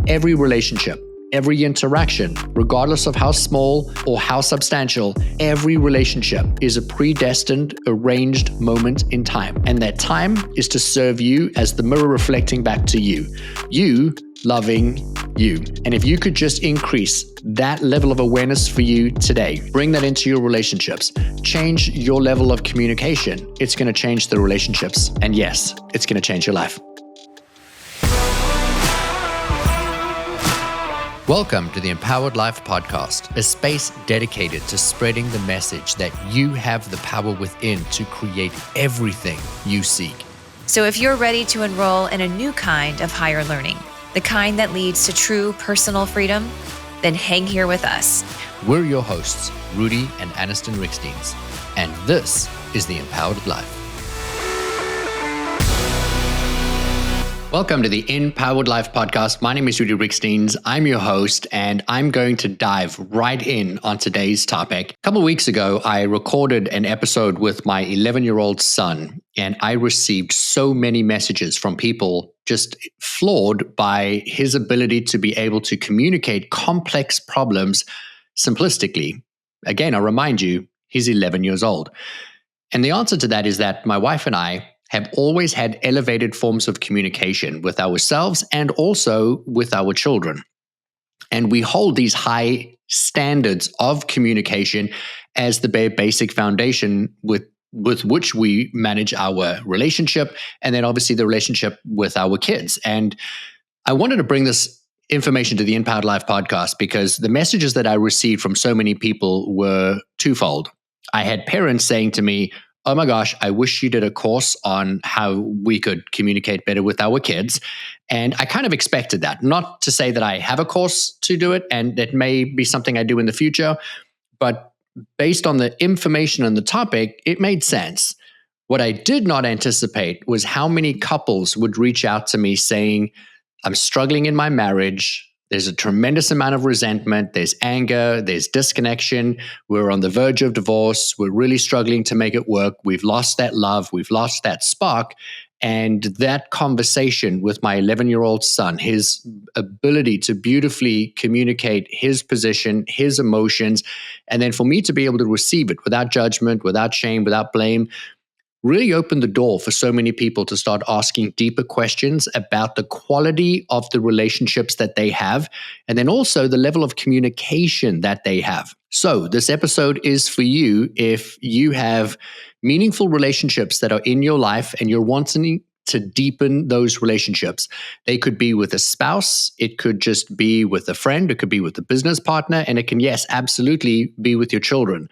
Every relationship, every interaction, regardless of how small or how substantial, every relationship is a predestined, arranged moment in time. And that time is to serve you as the mirror reflecting back to you. You loving you. And if you could just increase that level of awareness for you today, bring that into your relationships, change your level of communication, it's going to change the relationships. And yes, it's going to change your life. Welcome to the InPowered Life Podcast, a space dedicated to spreading the message that you have the power within to create everything you seek. So if you're ready to enroll in a new kind of higher learning, the kind that leads to true personal freedom, then hang here with us. We're your hosts, Rudi and Aniston Riekstins, and this is the InPowered Life. Welcome to the InPowered Life Podcast. My name is Rudi Riekstins. I'm your host, and I'm going to dive right in on today's topic. A couple of weeks ago, I recorded an episode with my 11-year-old son, and I received so many messages from people just floored by his ability to be able to communicate complex problems simplistically. Again, I remind you, he's 11 years old. And the answer to that is that my wife and I have always had elevated forms of communication with ourselves and also with our children. And we hold these high standards of communication as the basic foundation with which we manage our relationship, and then obviously the relationship with our kids. And I wanted to bring this information to the InPowered Life podcast because the messages that I received from so many people were twofold. I had parents saying to me, "Oh my gosh, I wish you did a course on how we could communicate better with our kids." And I kind of expected that. Not to say that I have a course to do it, and it may be something I do in the future, but based on the information and the topic, it made sense. What I did not anticipate was how many couples would reach out to me saying, "I'm struggling in my marriage. There's a tremendous amount of resentment. There's anger. There's disconnection. We're on the verge of divorce. We're really struggling to make it work. We've lost that love. We've lost that spark." And that conversation with my 11-year-old son, his ability to beautifully communicate his position, his emotions, and then for me to be able to receive it without judgment, without shame, without blame, really opened the door for so many people to start asking deeper questions about the quality of the relationships that they have, and then also the level of communication that they have. So this episode is for you if you have meaningful relationships that are in your life and you're wanting to deepen those relationships. They could be with a spouse, it could just be with a friend, it could be with a business partner, and it can, yes, absolutely be with your children.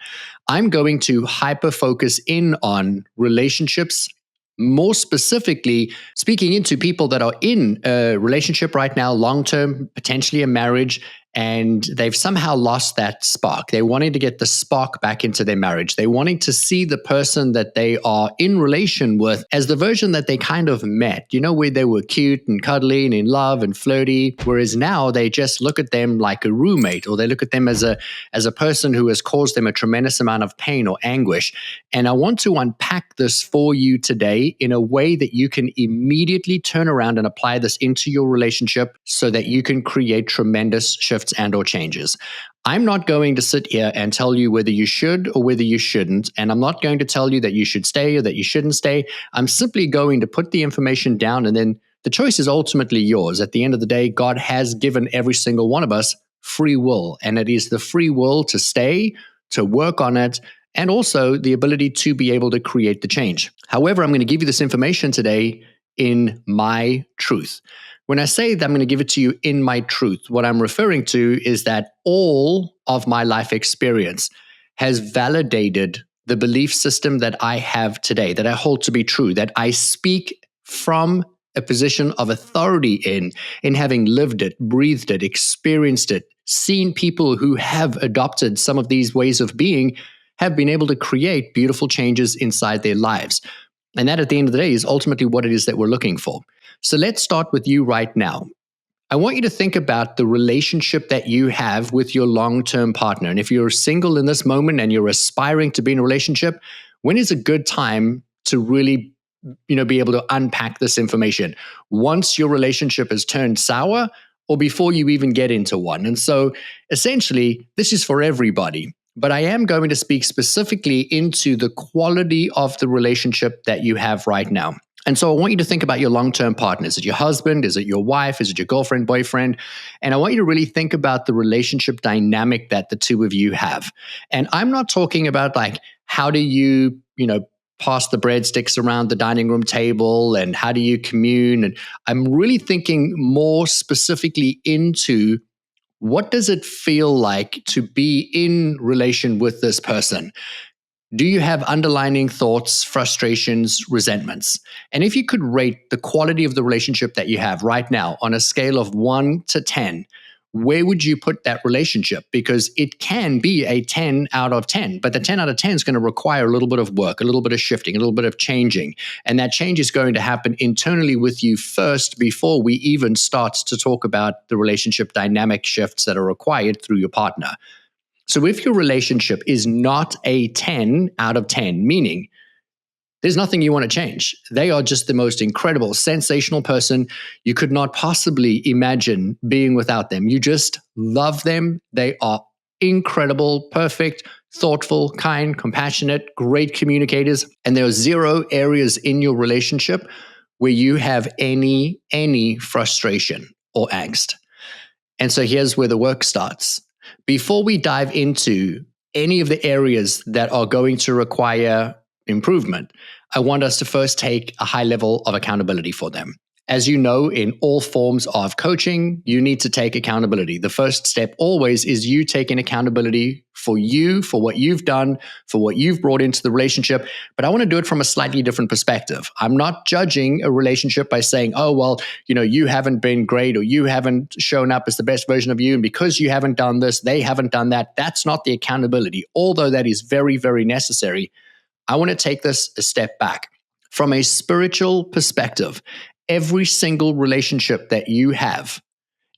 I'm going to hyper-focus in on relationships, more specifically speaking into people that are in a relationship right now, long-term, potentially a marriage, and they've somehow lost that spark. They're wanting to get the spark back into their marriage. They're wanting to see the person that they are in relation with as the version that they kind of met, where they were cute and cuddly and in love and flirty, whereas now they just look at them like a roommate, or they look at them as a person who has caused them a tremendous amount of pain or anguish. And I want to unpack this for you today in a way that you can immediately turn around and apply this into your relationship so that you can create tremendous shifts and or changes. I'm not going to sit here and tell you whether you should or whether you shouldn't, and I'm not going to tell you that you should stay or that you shouldn't stay. I'm simply going to put the information down, and then the choice is ultimately yours. At the end of the day, God has given every single one of us free will, and it is the free will to stay, to work on it, and also the ability to be able to create the change. However, I'm going to give you this information today in my truth. When I say that I'm going to give it to you in my truth, what I'm referring to is that all of my life experience has validated the belief system that I have today, that I hold to be true, that I speak from a position of authority in having lived it, breathed it, experienced it, seen people who have adopted some of these ways of being have been able to create beautiful changes inside their lives. And that at the end of the day is ultimately what it is that we're looking for. So let's start with you right now. I want you to think about the relationship that you have with your long-term partner. And if you're single in this moment and you're aspiring to be in a relationship, when is a good time to really, be able to unpack this information? Once your relationship has turned sour, or before you even get into one. And so essentially, this is for everybody. But I am going to speak specifically into the quality of the relationship that you have right now. And so I want you to think about your long-term partner. Is it your husband? Is it your wife? Is it your girlfriend, boyfriend? And I want you to really think about the relationship dynamic that the two of you have. And I'm not talking about like, how do you, pass the breadsticks around the dining room table and how do you commune? And I'm really thinking more specifically into what does it feel like to be in relation with this person? Do you have underlying thoughts, frustrations, resentments? And if you could rate the quality of the relationship that you have right now on a scale of 1 to 10, where would you put that relationship? Because it can be a 10 out of 10, but the 10 out of 10 is going to require a little bit of work, a little bit of shifting, a little bit of changing. And that change is going to happen internally with you first before we even start to talk about the relationship dynamic shifts that are required through your partner. So if your relationship is not a 10 out of 10, meaning there's nothing you want to change. They are just the most incredible, sensational person. You could not possibly imagine being without them. You just love them. They are incredible, perfect, thoughtful, kind, compassionate, great communicators. And there are zero areas in your relationship where you have any frustration or angst. And so here's where the work starts. Before we dive into any of the areas that are going to require improvement, I want us to first take a high level of accountability for them. As you know, in all forms of coaching, you need to take accountability. The first step always is you taking accountability for you, for what you've done, for what you've brought into the relationship. But I want to do it from a slightly different perspective. I'm not judging a relationship by saying, oh, well, you haven't been great or you haven't shown up as the best version of you. And because you haven't done this, they haven't done that. That's not the accountability, although that is very, very necessary. I want to take this a step back. From a spiritual perspective, every single relationship that you have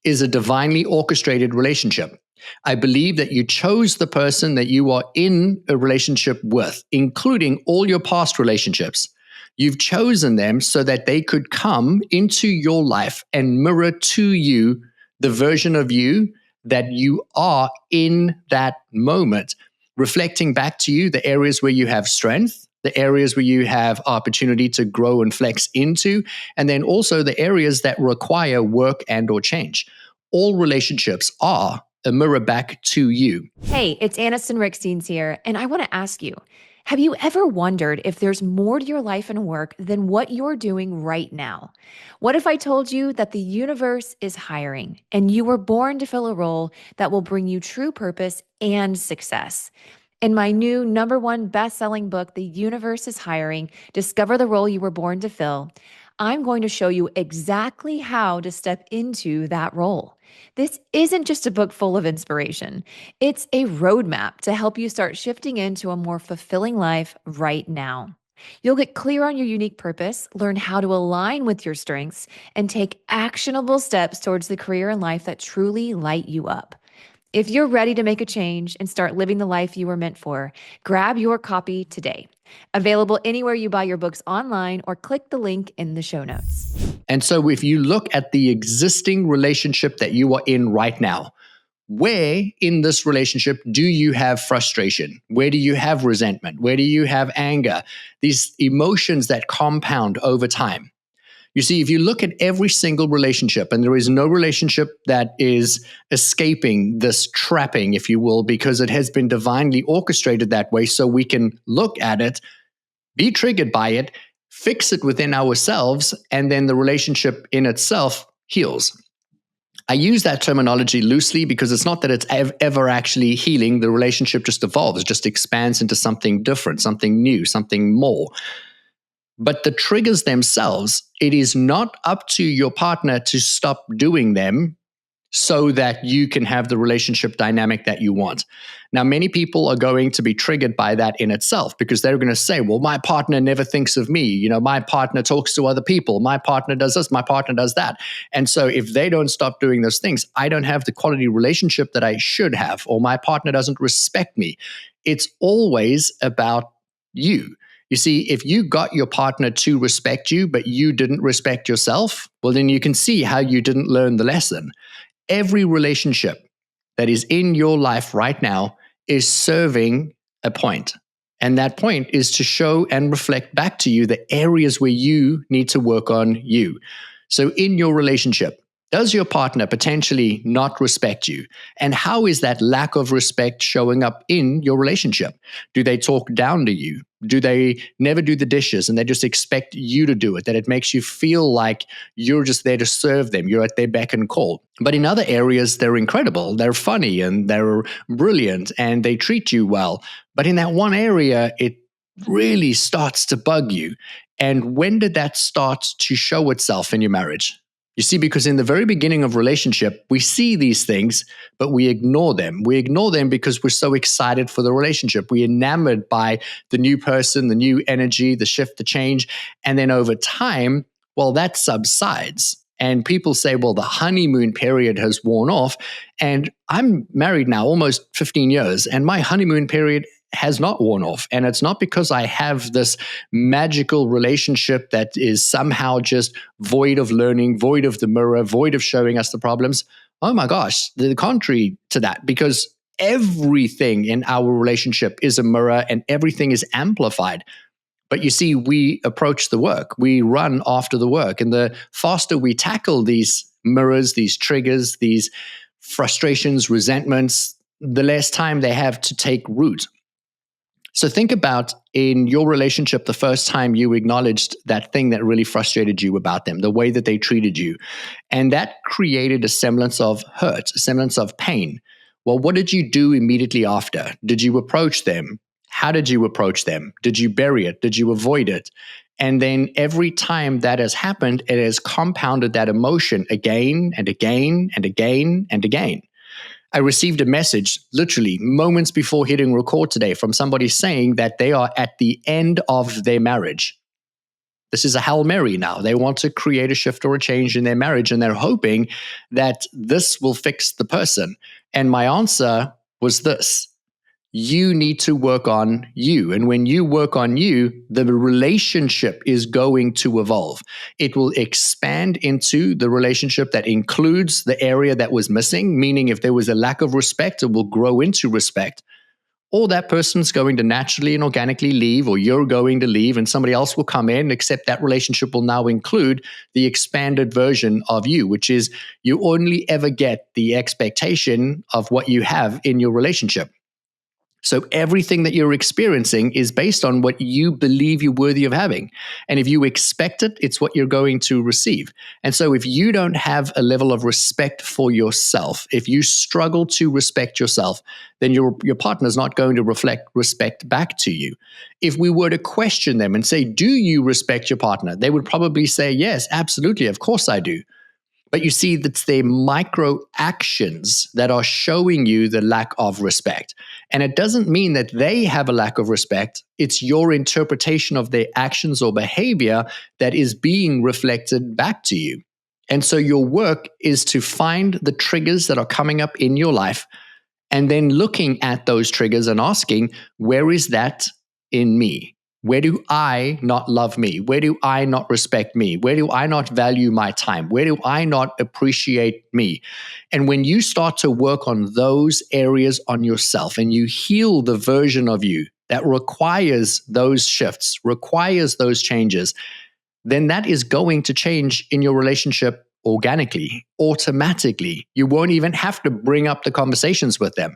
is a divinely orchestrated relationship. I believe that you chose the person that you are in a relationship with, including all your past relationships. You've chosen them so that they could come into your life and mirror to you the version of you that you are in that moment, reflecting back to you the areas where you have strength, the areas where you have opportunity to grow and flex into, and then also the areas that require work and or change. All relationships are a mirror back to you. Hey, it's Aniston Riekstins here, and I want to ask you, have you ever wondered if there's more to your life and work than what you're doing right now? What if I told you that the universe is hiring and you were born to fill a role that will bring you true purpose and success? In my new #1 best-selling book, The Universe is Hiring, Discover the Role You Were Born to Fill, I'm going to show you exactly how to step into that role. This isn't just a book full of inspiration. It's a roadmap to help you start shifting into a more fulfilling life right now. You'll get clear on your unique purpose, learn how to align with your strengths, and take actionable steps towards the career and life that truly light you up. If you're ready to make a change and start living the life you were meant for, grab your copy today. Available anywhere you buy your books online or click the link in the show notes. And so if you look at the existing relationship that you are in right now, where in this relationship do you have frustration? Where do you have resentment? Where do you have anger? These emotions that compound over time. You see, if you look at every single relationship, and there is no relationship that is escaping this trapping, if you will, because it has been divinely orchestrated that way, so we can look at it, be triggered by it, fix it within ourselves, and then the relationship in itself heals. I use that terminology loosely because it's not that it's ever actually healing. The relationship just evolves, just expands into something different, something new, something more. But the triggers themselves, it is not up to your partner to stop doing them so that you can have the relationship dynamic that you want. Now, many people are going to be triggered by that in itself because they're going to say, well, my partner never thinks of me. My partner talks to other people. My partner does this. My partner does that. And so if they don't stop doing those things, I don't have the quality relationship that I should have, or my partner doesn't respect me. It's always about you. You see, if you got your partner to respect you, but you didn't respect yourself, well, then you can see how you didn't learn the lesson. Every relationship that is in your life right now is serving a point. And that point is to show and reflect back to you the areas where you need to work on you. So in your relationship, does your partner potentially not respect you? And how is that lack of respect showing up in your relationship? Do they talk down to you? Do they never do the dishes and they just expect you to do it? That it makes you feel like you're just there to serve them. You're at their beck and call. But in other areas, they're incredible. They're funny and they're brilliant and they treat you well. But in that one area, it really starts to bug you. And when did that start to show itself in your marriage? You see, because in the very beginning of relationship, we see these things, but we ignore them. We ignore them because we're so excited for the relationship. We're enamored by the new person, the new energy, the shift, the change. And then over time, well, that subsides. And people say, well, the honeymoon period has worn off. And I'm married now almost 15 years, and my honeymoon period has not worn off. And it's not because I have this magical relationship that is somehow just void of learning, void of the mirror, void of showing us the problems. Oh my gosh, the contrary to that, because everything in our relationship is a mirror and everything is amplified. But you see, we approach the work, we run after the work. And the faster we tackle these mirrors, these triggers, these frustrations, resentments, the less time they have to take root. So think about in your relationship, the first time you acknowledged that thing that really frustrated you about them, the way that they treated you. And that created a semblance of hurt, a semblance of pain. Well, what did you do immediately after? Did you approach them? How did you approach them? Did you bury it? Did you avoid it? And then every time that has happened, it has compounded that emotion again and again and again and again. I received a message literally moments before hitting record today from somebody saying that they are at the end of their marriage. This is a Hail Mary now. They want to create a shift or a change in their marriage, and they're hoping that this will fix the person. And my answer was this: you need to work on you. And when you work on you, the relationship is going to evolve. It will expand into the relationship that includes the area that was missing, meaning if there was a lack of respect, it will grow into respect. Or that person's going to naturally and organically leave, or you're going to leave and somebody else will come in, except that relationship will now include the expanded version of you, which is you only ever get the expectation of what you have in your relationship. So everything that you're experiencing is based on what you believe you're worthy of having. And if you expect it, it's what you're going to receive. And so if you don't have a level of respect for yourself, if you struggle to respect yourself, then your partner's not going to reflect respect back to you. If we were to question them and say, do you respect your partner? They would probably say, yes, absolutely, of course I do. But you see, that's their micro actions that are showing you the lack of respect. And it doesn't mean that they have a lack of respect. It's your interpretation of their actions or behavior that is being reflected back to you. And so your work is to find the triggers that are coming up in your life and then looking at those triggers and asking, where is that in me? Where do I not love me? Where do I not respect me? Where do I not value my time? Where do I not appreciate me? And when you start to work on those areas on yourself and you heal the version of you that requires those shifts, requires those changes, then that is going to change in your relationship organically, automatically. You won't even have to bring up the conversations with them.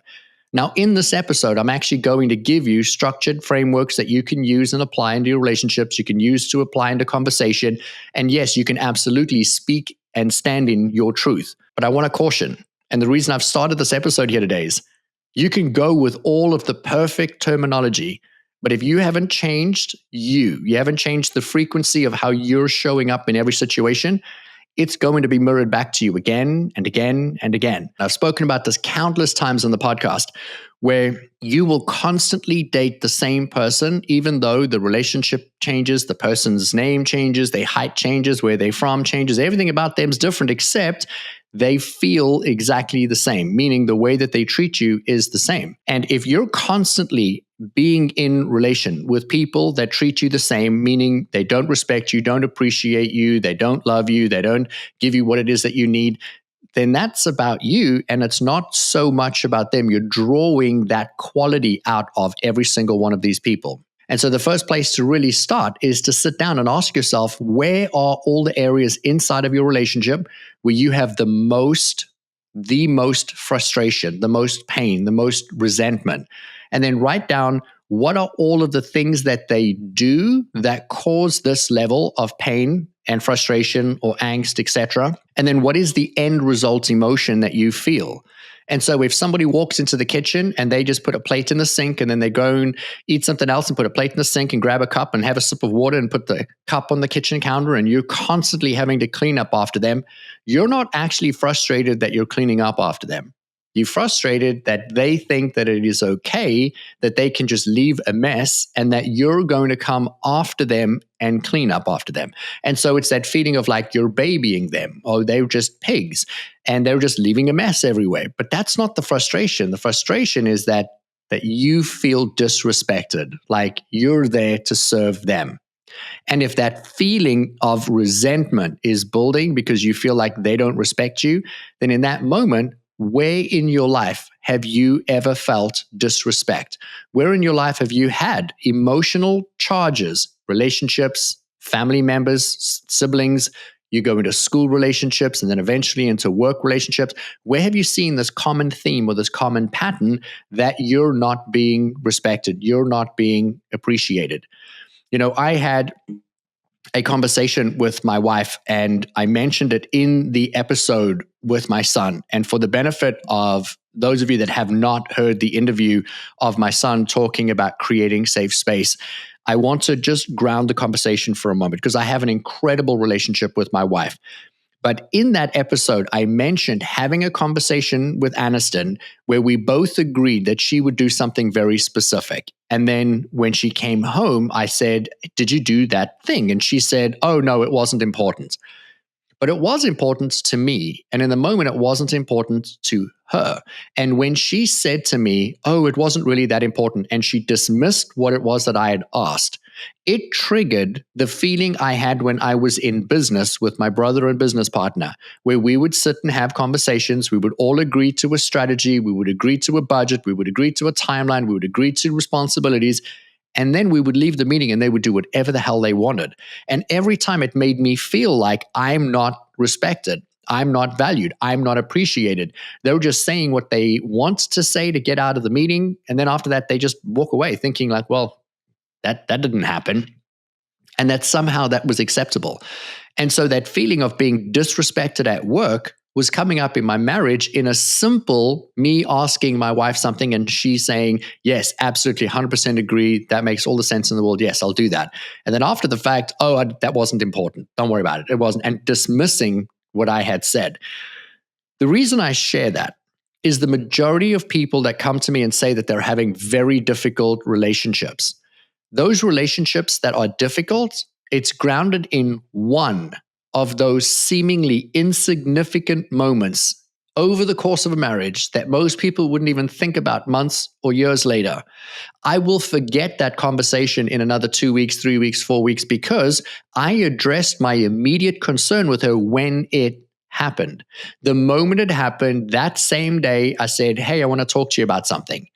Now, in this episode, I'm actually going to give you structured frameworks that you can use and apply into your relationships. You can use to apply into conversation. And yes, you can absolutely speak and stand in your truth. But I want to caution, and the reason I've started this episode here today is you can go with all of the perfect terminology, but if you haven't changed you haven't changed the frequency of how you're showing up in every situation, it's going to be mirrored back to you again and again and again. I've spoken about this countless times on the podcast, where you will constantly date the same person, even though the relationship changes, the person's name changes, their height changes, where they're from changes, everything about them is different, except they feel exactly the same, meaning the way that they treat you is the same. And if you're constantly being in relation with people that treat you the same, meaning they don't respect you, don't appreciate you, they don't love you, they don't give you what it is that you need, then that's about you. And it's not so much about them. You're drawing that quality out of every single one of these people. And so the first place to really start is to sit down and ask yourself, where are all the areas inside of your relationship where you have the most frustration, the most pain, the most resentment? And then write down, what are all of the things that they do that cause this level of pain and frustration or angst, etc.? And then what is the end result emotion that you feel? And so if somebody walks into the kitchen and they just put a plate in the sink and then they go and eat something else and put a plate in the sink and grab a cup and have a sip of water and put the cup on the kitchen counter, and you're constantly having to clean up after them, you're not actually frustrated that you're cleaning up after them. You're frustrated that they think that it is okay, that they can just leave a mess and that you're going to come after them and clean up after them. And so it's that feeling of like you're babying them, or they're just pigs and they're just leaving a mess everywhere. But that's not the frustration. The frustration is that you feel disrespected, like you're there to serve them. And if that feeling of resentment is building because you feel like they don't respect you, then in that moment, where in your life have you ever felt disrespect? Where in your life have you had emotional charges, relationships, family members, siblings? You go into school relationships and then eventually into work relationships. Where have you seen this common theme or this common pattern that you're not being respected, you're not being appreciated? I had a conversation with my wife, and I mentioned it in the episode with my son. And for the benefit of those of you that have not heard the interview of my son talking about creating safe space, I want to just ground the conversation for a moment because I have an incredible relationship with my wife. But in that episode, I mentioned having a conversation with Aniston where we both agreed that she would do something very specific. And then when she came home, I said, "Did you do that thing?" And she said, "Oh, no, it wasn't important." But it was important to me. And in the moment, it wasn't important to her. And when she said to me, "Oh, it wasn't really that important," and she dismissed what it was that I had asked, it triggered the feeling I had when I was in business with my brother and business partner, where we would sit and have conversations. We would all agree to a strategy. We would agree to a budget. We would agree to a timeline. We would agree to responsibilities. And then we would leave the meeting and they would do whatever the hell they wanted. And every time it made me feel like I'm not respected. I'm not valued. I'm not appreciated. They were just saying what they want to say to get out of the meeting. And then after that, they just walk away thinking like, well, that didn't happen. And that somehow that was acceptable. And so that feeling of being disrespected at work was coming up in my marriage in a simple me asking my wife something and she saying, "Yes, absolutely, 100% agree. That makes all the sense in the world. Yes, I'll do that." And then after the fact, "Oh, that wasn't important. Don't worry about it. It wasn't." And dismissing what I had said. The reason I share that is the majority of people that come to me and say that they're having very difficult relationships. Those relationships that are difficult, it's grounded in one of those seemingly insignificant moments over the course of a marriage that most people wouldn't even think about months or years later. I will forget that conversation in another 2 weeks, 3 weeks, 4 weeks, because I addressed my immediate concern with her when it happened. The moment it happened, that same day, I said, "Hey, I want to talk to you about something.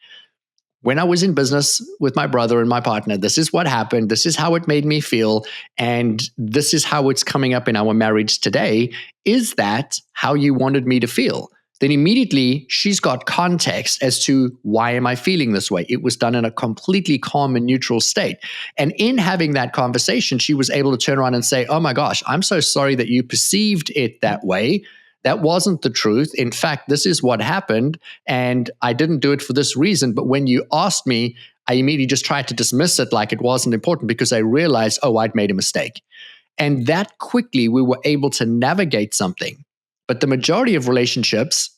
When I was in business with my brother and my partner, this is what happened. This is how it made me feel. And this is how it's coming up in our marriage today. Is that how you wanted me to feel?" Then immediately she's got context as to why am I feeling this way. It was done in a completely calm and neutral state. And in having that conversation, she was able to turn around and say, "Oh my gosh, I'm so sorry that you perceived it that way. That wasn't the truth. In fact, this is what happened. And I didn't do it for this reason. But when you asked me, I immediately just tried to dismiss it like it wasn't important because I realized, oh, I'd made a mistake." And that quickly we were able to navigate something. But the majority of relationships,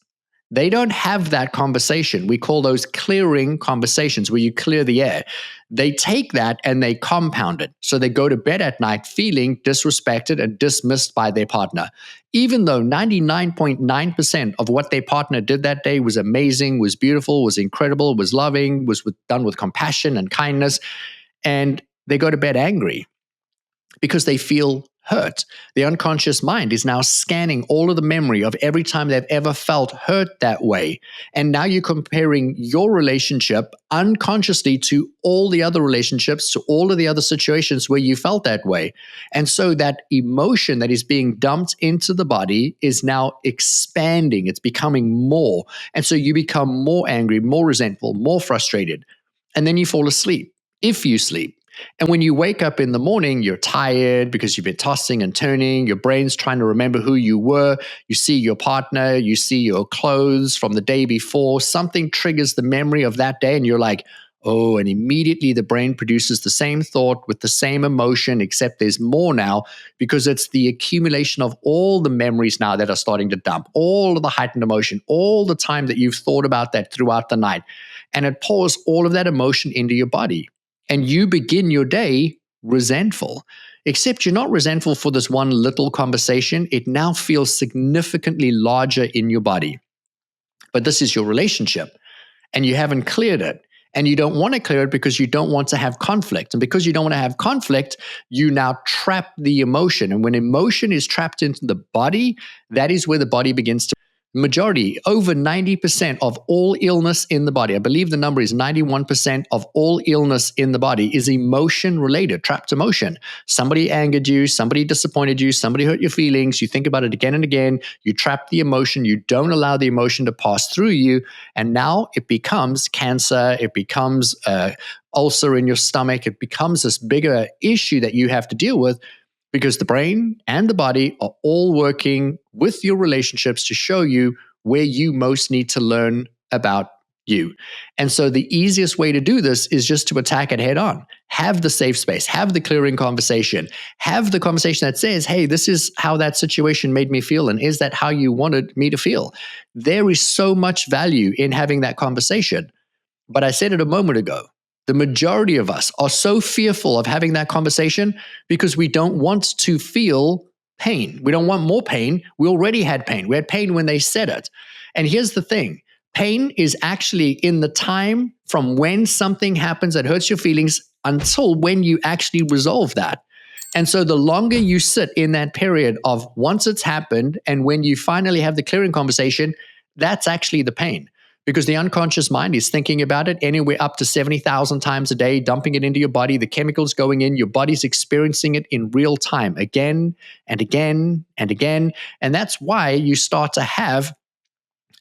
They don't have that conversation. We call those clearing conversations, where you clear the air. They take that and they compound it. So they go to bed at night feeling disrespected and dismissed by their partner, even though 99.9% of what their partner did that day was amazing, was beautiful, was incredible, was loving, was done with compassion and kindness. And they go to bed angry because they feel hurt. The unconscious mind is now scanning all of the memory of every time they've ever felt hurt that way. And now you're comparing your relationship unconsciously to all the other relationships, to all of the other situations where you felt that way. And so that emotion that is being dumped into the body is now expanding. It's becoming more. And so you become more angry, more resentful, more frustrated. And then you fall asleep, if you sleep. And when you wake up in the morning, you're tired because you've been tossing and turning. Your brain's trying to remember who you were. You see your partner, you see your clothes from the day before. Something triggers the memory of that day, and you're like, oh, and immediately the brain produces the same thought with the same emotion, except there's more now, because it's the accumulation of all the memories now that are starting to dump, all of the heightened emotion, all the time that you've thought about that throughout the night. And it pours all of that emotion into your body. And you begin your day resentful, except you're not resentful for this one little conversation. It now feels significantly larger in your body. But this is your relationship, and you haven't cleared it. And you don't want to clear it because you don't want to have conflict. And because you don't want to have conflict, you now trap the emotion. And when emotion is trapped into the body, that is where the body begins to majority, over 90% of all illness in the body, I believe the number is 91% of all illness in the body is emotion related, trapped emotion. Somebody angered you, somebody disappointed you, somebody hurt your feelings. You think about it again and again. You trap the emotion. You don't allow the emotion to pass through you. And now it becomes cancer. It becomes ulcer in your stomach. It becomes this bigger issue that you have to deal with, because the brain and the body are all working with your relationships to show you where you most need to learn about you. And so the easiest way to do this is just to attack it head on. Have the safe space, have the clearing conversation, have the conversation that says, hey, this is how that situation made me feel. And is that how you wanted me to feel? There is so much value in having that conversation. But I said it a moment ago. The majority of us are so fearful of having that conversation because we don't want to feel pain. We don't want more pain. We already had pain. We had pain when they said it. And here's the thing. Pain is actually in the time from when something happens that hurts your feelings until when you actually resolve that. And so the longer you sit in that period of once it's happened and when you finally have the clearing conversation, that's actually the pain. Because the unconscious mind is thinking about it anywhere up to 70,000 times a day, dumping it into your body, the chemicals going in, your body's experiencing it in real time again and again and again. And that's why you start to have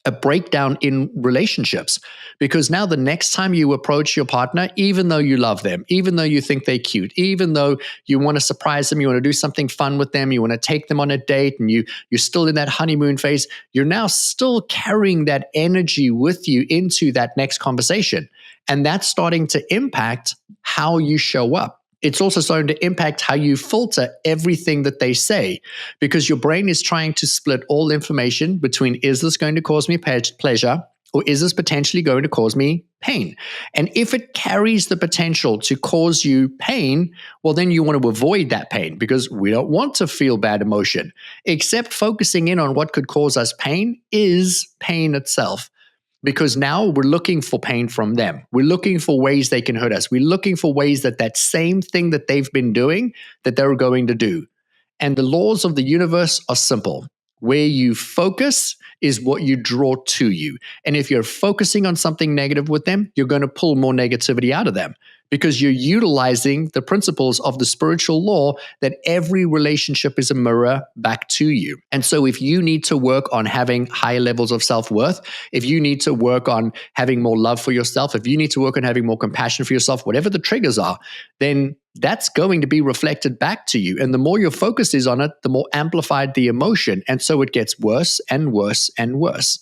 a breakdown in relationships, because now the next time you approach your partner, even though you love them, even though you think they're cute, even though you want to surprise them, you want to do something fun with them, you want to take them on a date, and you're still in that honeymoon phase, you're now still carrying that energy with you into that next conversation. And that's starting to impact how you show up. It's also starting to impact how you filter everything that they say, because your brain is trying to split all information between, is this going to cause me pleasure, or is this potentially going to cause me pain? And if it carries the potential to cause you pain, well, then you want to avoid that pain, because we don't want to feel bad emotion. Except focusing in on what could cause us pain is pain itself. Because now we're looking for pain from them. We're looking for ways they can hurt us. We're looking for ways that same thing that they've been doing, that they're going to do. And the laws of the universe are simple. Where you focus is what you draw to you. And if you're focusing on something negative with them, you're going to pull more negativity out of them, because you're utilizing the principles of the spiritual law that every relationship is a mirror back to you. And so if you need to work on having higher levels of self-worth, if you need to work on having more love for yourself, if you need to work on having more compassion for yourself, whatever the triggers are, then that's going to be reflected back to you. And the more your focus is on it, the more amplified the emotion. And so it gets worse and worse and worse.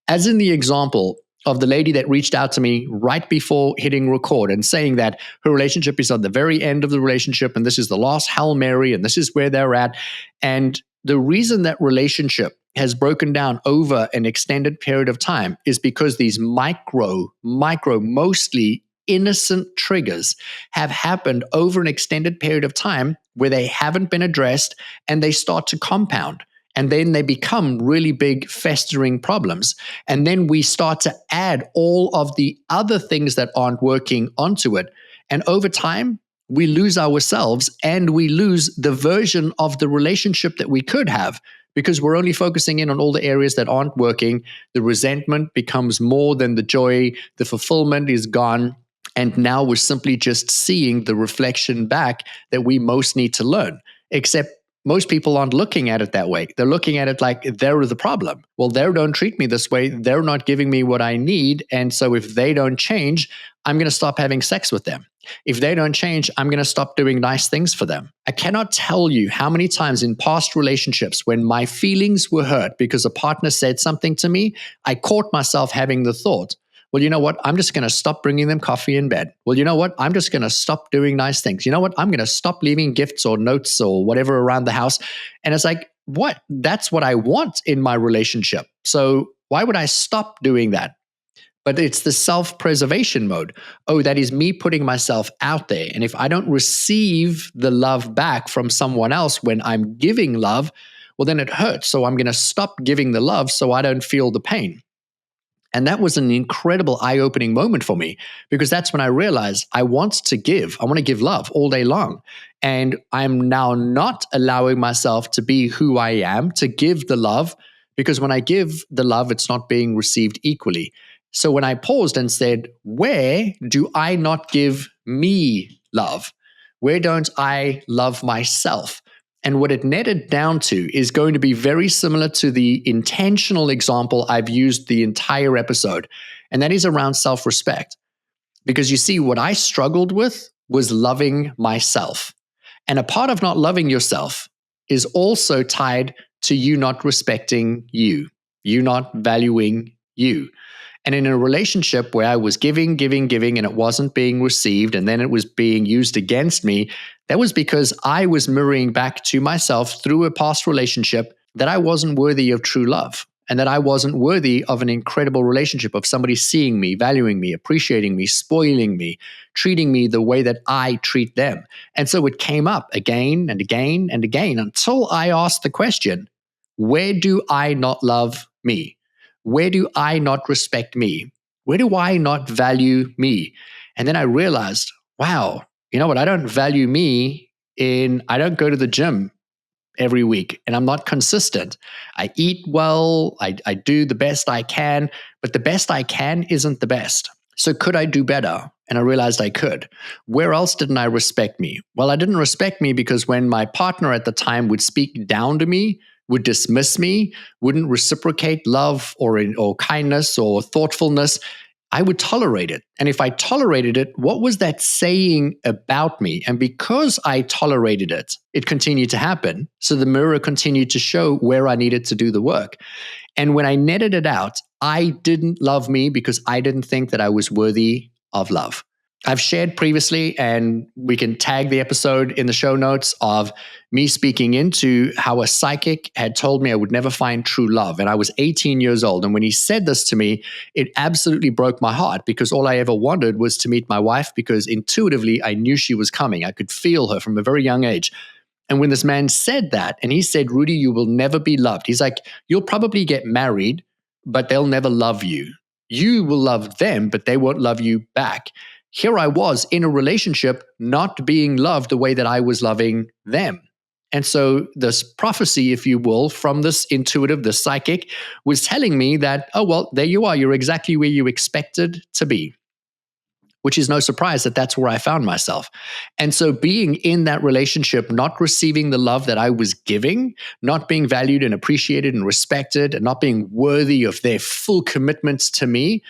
As in the example of the lady that reached out to me right before hitting record and saying that her relationship is on the very end of the relationship, and this is the last Hail Mary, and this is where they're at. And the reason that relationship has broken down over an extended period of time is because these micro, mostly innocent triggers have happened over an extended period of time where they haven't been addressed and they start to compound. And then they become really big festering problems. And then we start to add all of the other things that aren't working onto it. And over time, we lose ourselves and we lose the version of the relationship that we could have because we're only focusing in on all the areas that aren't working. The resentment becomes more than the joy. The fulfillment is gone. And now we're simply just seeing the reflection back that we most need to learn. Except most people aren't looking at it that way. They're looking at it like they're the problem. Well, they don't treat me this way. They're not giving me what I need. And so if they don't change, I'm going to stop having sex with them. If they don't change, I'm going to stop doing nice things for them. I cannot tell you how many times in past relationships when my feelings were hurt because a partner said something to me, I caught myself having the thought, well, you know what? I'm just going to stop bringing them coffee in bed. Well, you know what? I'm just going to stop doing nice things. You know what? I'm going to stop leaving gifts or notes or whatever around the house. And it's like, what? That's what I want in my relationship. So why would I stop doing that? But it's the self-preservation mode. Oh, that is me putting myself out there. And if I don't receive the love back from someone else when I'm giving love, well, then it hurts. So I'm going to stop giving the love so I don't feel the pain. And that was an incredible eye-opening moment for me because that's when I realized I want to give. I want to give love all day long. And I'm now not allowing myself to be who I am, to give the love, because when I give the love, it's not being received equally. So when I paused and said, where do I not give me love? Where don't I love myself? And what it netted down to is going to be very similar to the intentional example I've used the entire episode. And that is around self-respect. Because you see, what I struggled with was loving myself. And a part of not loving yourself is also tied to you not respecting you not valuing you. And in a relationship where I was giving, and it wasn't being received, and then it was being used against me, that was because I was mirroring back to myself through a past relationship that I wasn't worthy of true love and that I wasn't worthy of an incredible relationship, of somebody seeing me, valuing me, appreciating me, spoiling me, treating me the way that I treat them. And so it came up again and again and again until I asked the question, where do I not love me? Where do I not respect me? Where do I not value me? And then I realized, wow, you know what? I don't value me I don't go to the gym every week and I'm not consistent. I eat well, I do the best I can, but the best I can isn't the best. So could I do better? And I realized I could. Where else didn't I respect me? Well, I didn't respect me because when my partner at the time would speak down to me, would dismiss me, wouldn't reciprocate love or kindness or thoughtfulness, I would tolerate it. And if I tolerated it, what was that saying about me? And because I tolerated it, it continued to happen. So the mirror continued to show where I needed to do the work. And when I netted it out, I didn't love me because I didn't think that I was worthy of love. I've shared previously, and we can tag the episode in the show notes, of me speaking into how a psychic had told me I would never find true love. And I was 18 years old. And when he said this to me, it absolutely broke my heart because all I ever wanted was to meet my wife because intuitively I knew she was coming. I could feel her from a very young age. And when this man said that, and he said, Rudi, you will never be loved. He's like, you'll probably get married, but they'll never love you. You will love them, but they won't love you back. Here I was in a relationship not being loved the way that I was loving them. And so this prophecy, if you will, from this intuitive, the psychic, was telling me that, oh, well, there you are. You're exactly where you expected to be, which is no surprise that that's where I found myself. And so being in that relationship, not receiving the love that I was giving, not being valued and appreciated and respected, and not being worthy of their full commitments to me,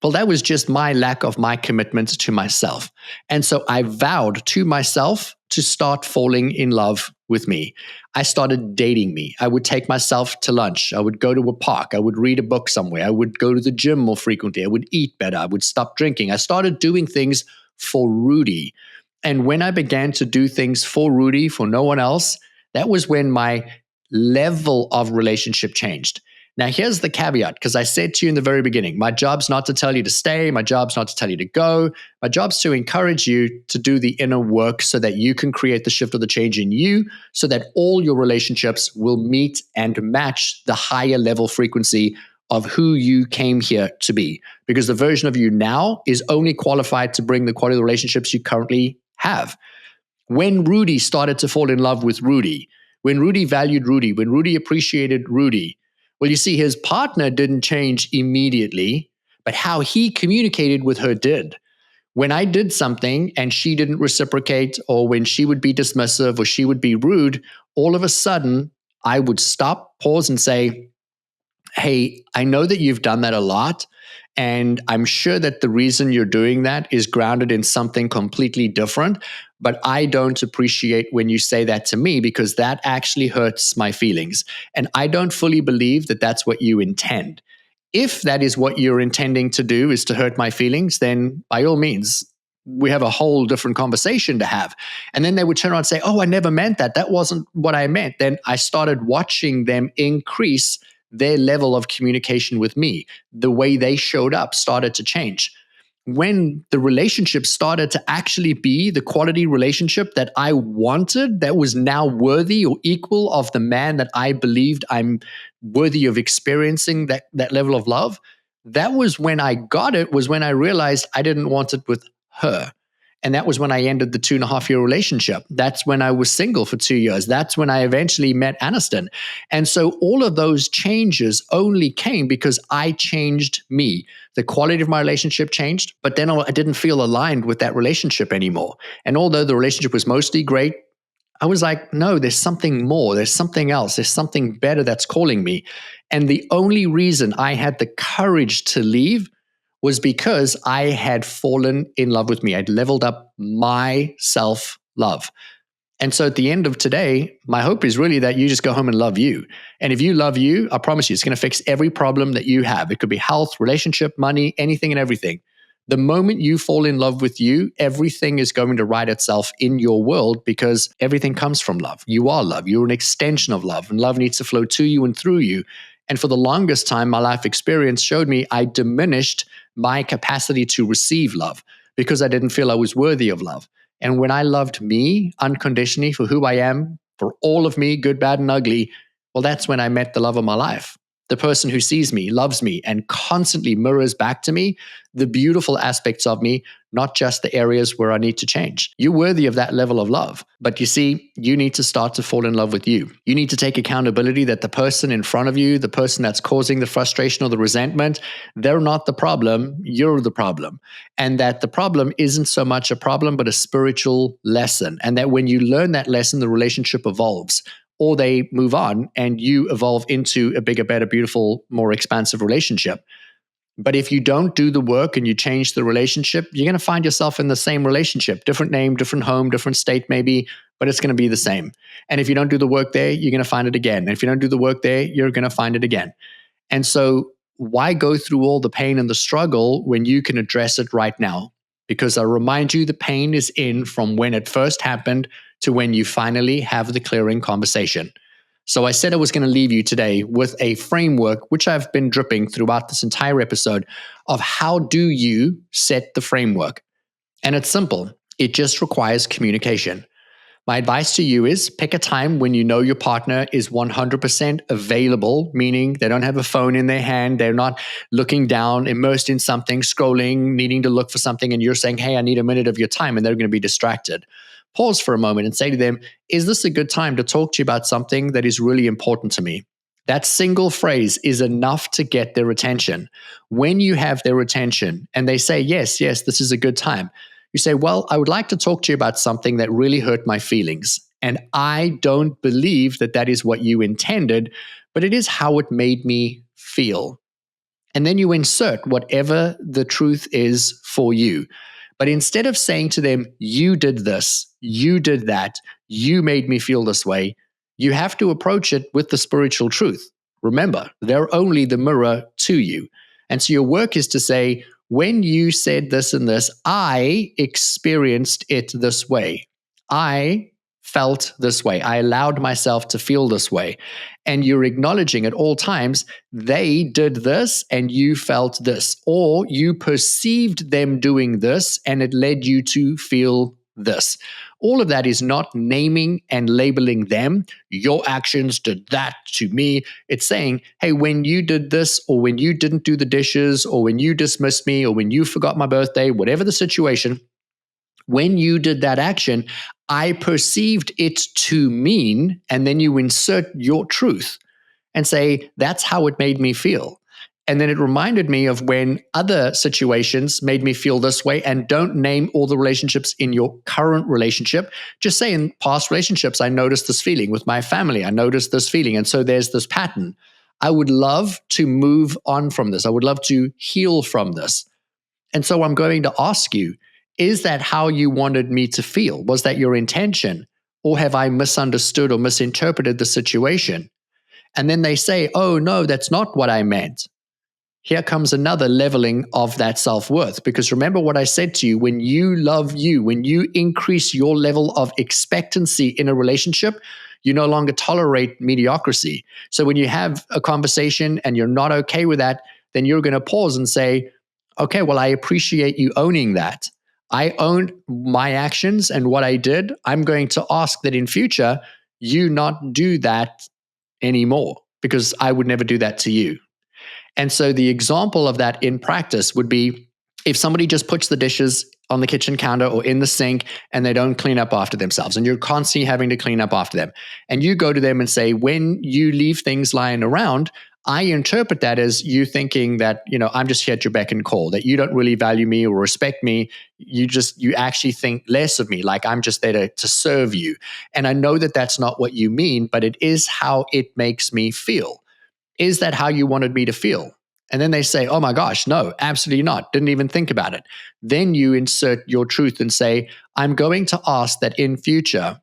well, that was just my lack of my commitment to myself. And so I vowed to myself to start falling in love with me. I started dating me. I would take myself to lunch. I would go to a park. I would read a book somewhere. I would go to the gym more frequently. I would eat better. I would stop drinking. I started doing things for Rudi. And when I began to do things for Rudi, for no one else, that was when my level of relationship changed. Now, here's the caveat, because I said to you in the very beginning, my job's not to tell you to stay. My job's not to tell you to go. My job's to encourage you to do the inner work so that you can create the shift or the change in you, so that all your relationships will meet and match the higher level frequency of who you came here to be. Because the version of you now is only qualified to bring the quality of the relationships you currently have. When Rudi started to fall in love with Rudi, when Rudi valued Rudi, when Rudi appreciated Rudi, well, you see, his partner didn't change immediately, but how he communicated with her did. When I did something and she didn't reciprocate, or when she would be dismissive or she would be rude, all of a sudden I would stop, pause, and say, hey, I know that you've done that a lot. And I'm sure that the reason you're doing that is grounded in something completely different. But I don't appreciate when you say that to me, because that actually hurts my feelings. And I don't fully believe that that's what you intend. If that is what you're intending to do, is to hurt my feelings, then by all means, we have a whole different conversation to have. And then they would turn around and say, oh, I never meant that. That wasn't what I meant. Then I started watching them increase their level of communication with me. The way they showed up started to change. When the relationship started to actually be the quality relationship that I wanted, that was now worthy or equal of the man that I believed I'm worthy of experiencing that level of love, that was when I got it, was when I realized I didn't want it with her. And that was when I ended the 2.5-year relationship. That's when I was single for 2 years. That's when I eventually met Aniston. And so all of those changes only came because I changed me. The quality of my relationship changed, but then I didn't feel aligned with that relationship anymore. And although the relationship was mostly great, I was like, no, there's something more. There's something else. There's something better that's calling me. And the only reason I had the courage to leave was because I had fallen in love with me. I'd leveled up my self-love. And so at the end of today, my hope is really that you just go home and love you. And if you love you, I promise you, it's going to fix every problem that you have. It could be health, relationship, money, anything and everything. The moment you fall in love with you, everything is going to right itself in your world, because everything comes from love. You are love. You're an extension of love, and love needs to flow to you and through you. And for the longest time, my life experience showed me I diminished my capacity to receive love because I didn't feel I was worthy of love. And when I loved me unconditionally for who I am, for all of me, good, bad, and ugly, well, that's when I met the love of my life. The person who sees me, loves me, and constantly mirrors back to me the beautiful aspects of me, not just the areas where I need to change. You're worthy of that level of love. But you see, you need to start to fall in love with you. You need to take accountability that the person in front of you, the person that's causing the frustration or the resentment, they're not the problem, you're the problem. And that the problem isn't so much a problem, but a spiritual lesson. And that when you learn that lesson, the relationship evolves. Or they move on and you evolve into a bigger, better, beautiful, more expansive relationship. But if you don't do the work and you change the relationship, you're going to find yourself in the same relationship, different name, different home, different state maybe, but it's going to be the same. And if you don't do the work there, you're going to find it again. And if you don't do the work there, you're going to find it again. And so why go through all the pain and the struggle when you can address it right now? Because I remind you, the pain is in from when it first happened to when you finally have the clearing conversation. So I said I was going to leave you today with a framework, which I've been dripping throughout this entire episode, of how do you set the framework? And it's simple. It just requires communication. My advice to you is pick a time when you know your partner is 100% available, meaning they don't have a phone in their hand, they're not looking down, immersed in something, scrolling, needing to look for something, and you're saying, hey, I need a minute of your time, and they're going to be distracted. Pause for a moment and say to them, is this a good time to talk to you about something that is really important to me? That single phrase is enough to get their attention. When you have their attention and they say, yes, this is a good time, you say, well, I would like to talk to you about something that really hurt my feelings. And I don't believe that that is what you intended, but it is how it made me feel. And then you insert whatever the truth is for you. But instead of saying to them, you did this, you did that, you made me feel this way, you have to approach it with the spiritual truth. Remember, they're only the mirror to you. And so your work is to say, when you said this and this, I experienced it this way. I felt this way. I allowed myself to feel this way. And you're acknowledging at all times, they did this and you felt this, or you perceived them doing this and it led you to feel this. All of that is not naming and labeling them. Your actions did that to me. It's saying, hey, when you did this, or when you didn't do the dishes, or when you dismissed me, or when you forgot my birthday, whatever the situation, when you did that action, I perceived it to mean, and then you insert your truth and say, that's how it made me feel. And then it reminded me of when other situations made me feel this way. And don't name all the relationships in your current relationship. Just say in past relationships, I noticed this feeling with my family. I noticed this feeling. And so there's this pattern. I would love to move on from this. I would love to heal from this. And so I'm going to ask you, is that how you wanted me to feel? Was that your intention? Or have I misunderstood or misinterpreted the situation? And then they say, oh, no, that's not what I meant. Here comes another leveling of that self-worth. Because remember what I said to you, when you love you, when you increase your level of expectancy in a relationship, you no longer tolerate mediocrity. So when you have a conversation and you're not okay with that, then you're going to pause and say, okay, well, I appreciate you owning that. I own my actions and what I did. I'm going to ask that in future, you not do that anymore, because I would never do that to you. And so the example of that in practice would be if somebody just puts the dishes on the kitchen counter or in the sink and they don't clean up after themselves, and you're constantly having to clean up after them. And you go to them and say, when you leave things lying around, I interpret that as you thinking that, I'm just here at your beck and call, that you don't really value me or respect me. You actually think less of me, like I'm just there to serve you. And I know that that's not what you mean, but it is how it makes me feel. Is that how you wanted me to feel? And then they say, oh my gosh, no, absolutely not. Didn't even think about it. Then you insert your truth and say, I'm going to ask that in future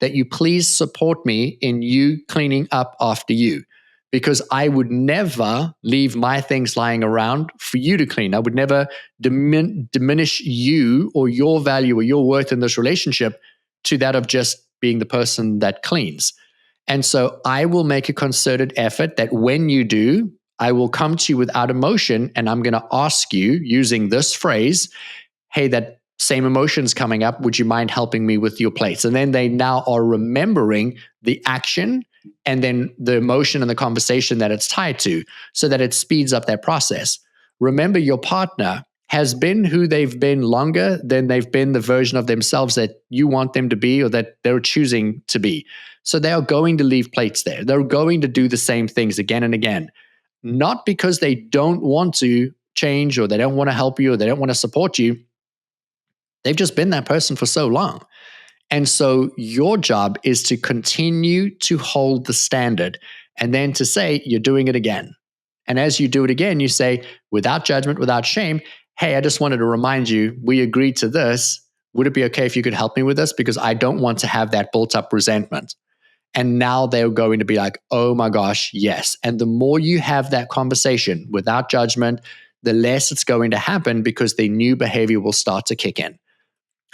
that you please support me in you cleaning up after you, because I would never leave my things lying around for you to clean. I would never diminish you or your value or your worth in this relationship to that of just being the person that cleans. And so I will make a concerted effort that when you do, I will come to you without emotion, and I'm going to ask you using this phrase, hey, that same emotion's coming up. Would you mind helping me with your plates? And then they now are remembering the action and then the emotion and the conversation that it's tied to, so that it speeds up that process. Remember, your partner has been who they've been longer than they've been the version of themselves that you want them to be or that they're choosing to be. So they are going to leave plates there. They're going to do the same things again and again, not because they don't want to change or they don't want to help you or they don't want to support you. They've just been that person for so long. And so your job is to continue to hold the standard and then to say, you're doing it again. And as you do it again, you say, without judgment, without shame, hey, I just wanted to remind you, we agreed to this. Would it be okay if you could help me with this? Because I don't want to have that built up resentment. And now they're going to be like, oh my gosh, yes. And the more you have that conversation without judgment, the less it's going to happen, because the new behavior will start to kick in.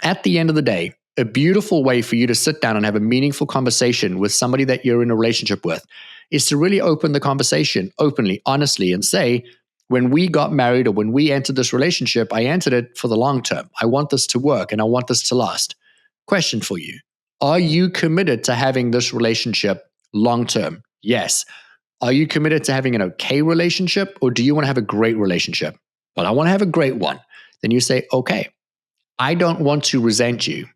At the end of the day, a beautiful way for you to sit down and have a meaningful conversation with somebody that you're in a relationship with is to really open the conversation openly, honestly, and say, when we got married or when we entered this relationship, I entered it for the long term. I want this to work and I want this to last. Question for you. Are you committed to having this relationship long term? Yes. Are you committed to having an okay relationship, or do you want to have a great relationship? Well, I want to have a great one. Then you say, okay, I don't want to resent you.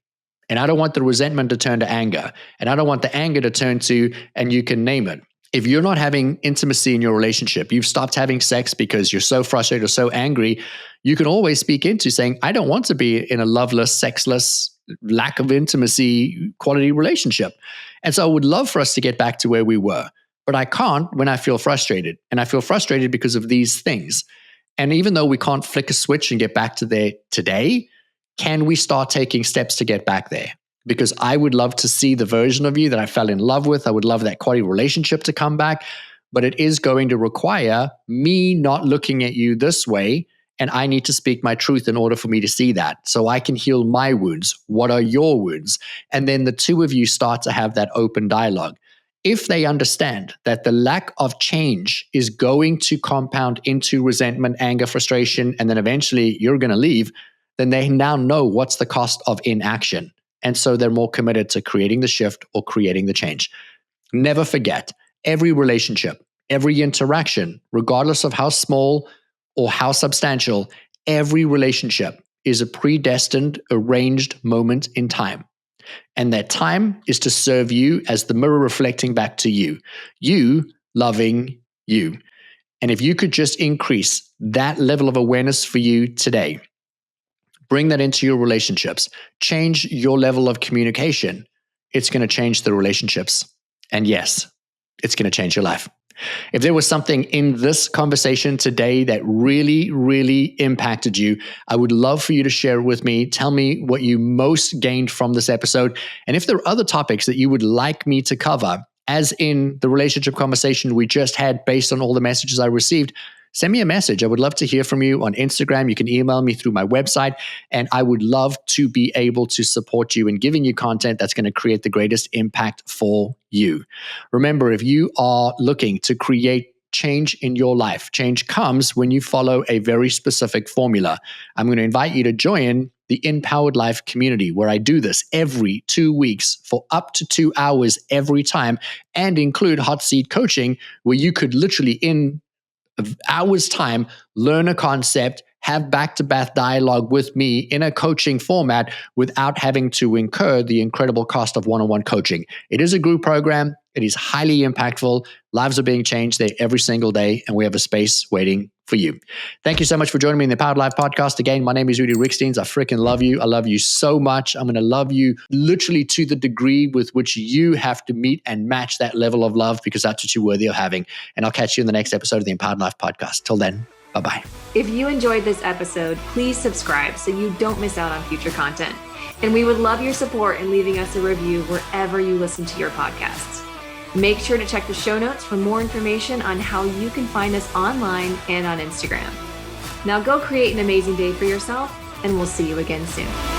And I don't want the resentment to turn to anger. And I don't want the anger to turn to, and you can name it. If you're not having intimacy in your relationship, you've stopped having sex because you're so frustrated or so angry, you can always speak into saying, I don't want to be in a loveless, sexless, lack of intimacy, quality relationship. And so I would love for us to get back to where we were, but I can't when I feel frustrated. And I feel frustrated because of these things. And even though we can't flick a switch and get back to there today, can we start taking steps to get back there? Because I would love to see the version of you that I fell in love with. I would love that quality relationship to come back, but it is going to require me not looking at you this way and I need to speak my truth in order for me to see that. So I can heal my wounds. What are your wounds? And then the two of you start to have that open dialogue. If they understand that the lack of change is going to compound into resentment, anger, frustration, and then eventually you're going to leave, then they now know what's the cost of inaction. And so they're more committed to creating the shift or creating the change. Never forget, every relationship, every interaction, regardless of how small or how substantial, every relationship is a predestined, arranged moment in time. And that time is to serve you as the mirror reflecting back to you, you loving you. And if you could just increase that level of awareness for you today, bring that into your relationships, change your level of communication, it's going to change the relationships. And yes, it's going to change your life. If there was something in this conversation today that really, really impacted you, I would love for you to share it with me. Tell me what you most gained from this episode. And if there are other topics that you would like me to cover, as in the relationship conversation we just had based on all the messages I received, send me a message. I would love to hear from you on Instagram. You can email me through my website, and I would love to be able to support you in giving you content that's going to create the greatest impact for you. Remember, if you are looking to create change in your life, change comes when you follow a very specific formula. I'm going to invite you to join the InPowered Life community, where I do this every 2 weeks for up to 2 hours every time, and include hot seat coaching, where you could literally in hours time, learn a concept, have back-to-back dialogue with me in a coaching format without having to incur the incredible cost of one-on-one coaching. It is a group program. It is highly impactful. Lives are being changed there every single day, and we have a space waiting for you. Thank you so much for joining me in the Empowered Life Podcast. Again, my name is Rudi Riekstins. I freaking love you. I love you so much. I'm going to love you literally to the degree with which you have to meet and match that level of love, because that's what you're worthy of having. And I'll catch you in the next episode of the Empowered Life Podcast. Till then, bye-bye. If you enjoyed this episode, please subscribe so you don't miss out on future content. And we would love your support in leaving us a review wherever you listen to your podcasts. Make sure to check the show notes for more information on how you can find us online and on Instagram. Now go create an amazing day for yourself, and we'll see you again soon.